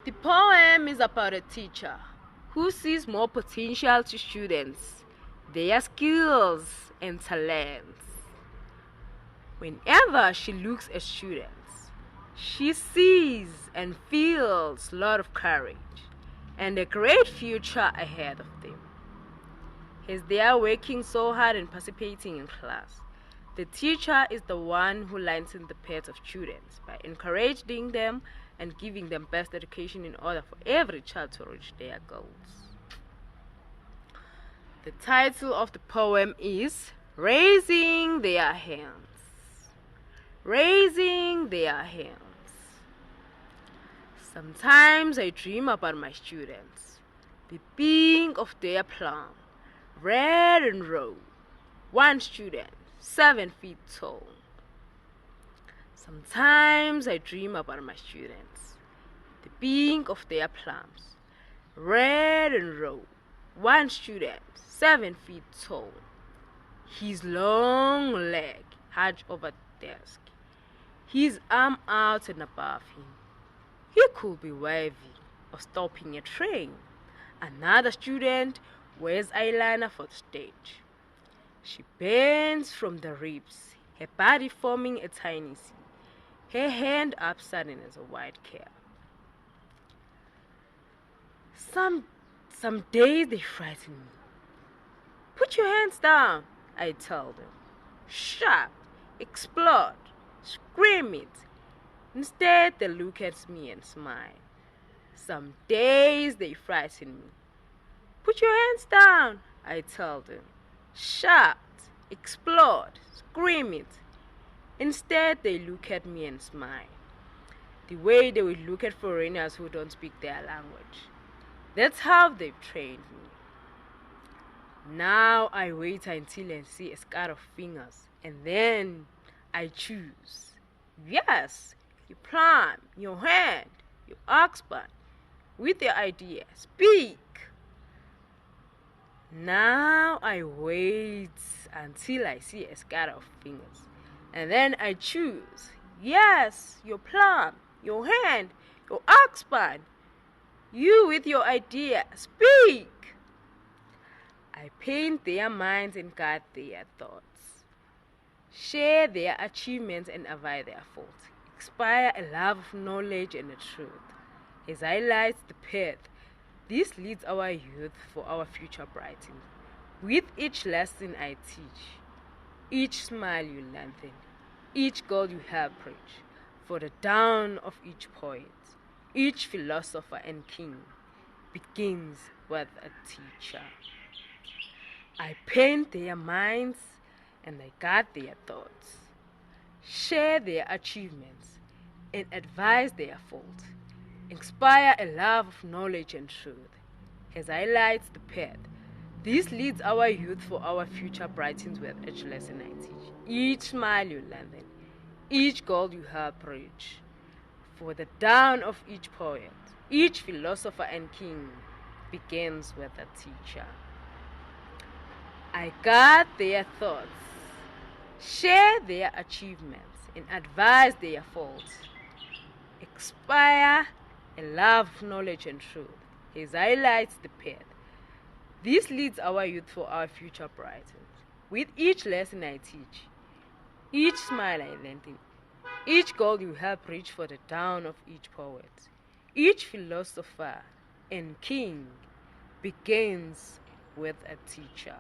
The poem is about a teacher who sees more potential to students, their skills and talents. Whenever she looks at students, she sees and feels a lot of courage and a great future ahead of them. As they are working so hard and participating in class, the teacher is the one who lightens the path of students by encouraging them and giving them best education in order for every child to reach their goals. The title of the poem is Raising Their Hands. Raising their hands. Sometimes I dream about my students, the being of their plum, red and raw. One student, 7 feet tall. Sometimes I dream about my students, the being of their plums, red and raw. One student, 7 feet tall. His long leg hunched over the desk, his arm out and above him. He could be waving or stopping a train. Another student wears eyeliner for the stage. She bends from the ribs, her body forming a tiny C, her hand upside down as a white cap. Some days they frighten me. Put your hands down, I tell them. Shout, explode, scream it. Instead, they look at me and smile. Some days they frighten me. Put your hands down, I tell them. Shout, explode, scream it. Instead, they look at me and smile. The way they would look at foreigners who don't speak their language. That's how they've trained me. Now I wait until I see a scar of fingers, and then I choose. Yes, you palm, your hand, your oxband, with your idea, speak. Now I wait until I see a scar of fingers, and then I choose. Yes, your palm, your hand, your oxband, you with your idea, speak. I paint their minds and guide their thoughts, share their achievements and avoid their faults, inspire a love of knowledge and the truth. As I light the path, this leads our youth for our future brightening. With each lesson I teach, each smile you lengthen, each goal you help preach, for the dawn of each poet, each philosopher and king begins with a teacher. I paint their minds and I guide their thoughts, share their achievements and advise their faults, inspire a love of knowledge and truth. As I light the path, this leads our youth for our future brightens with each lesson I teach, each smile you lengthen, each goal you help reach. For the dawn of each poet, each philosopher and king begins with a teacher. I guard their thoughts, share their achievements, and advise their faults, inspire a love of knowledge and truth. As I light the path, this leads our youth for our future brightens. With each lesson I teach, each smile I lengthen, each goal you help reach for the dawn of each poet, each philosopher and king begins with a teacher.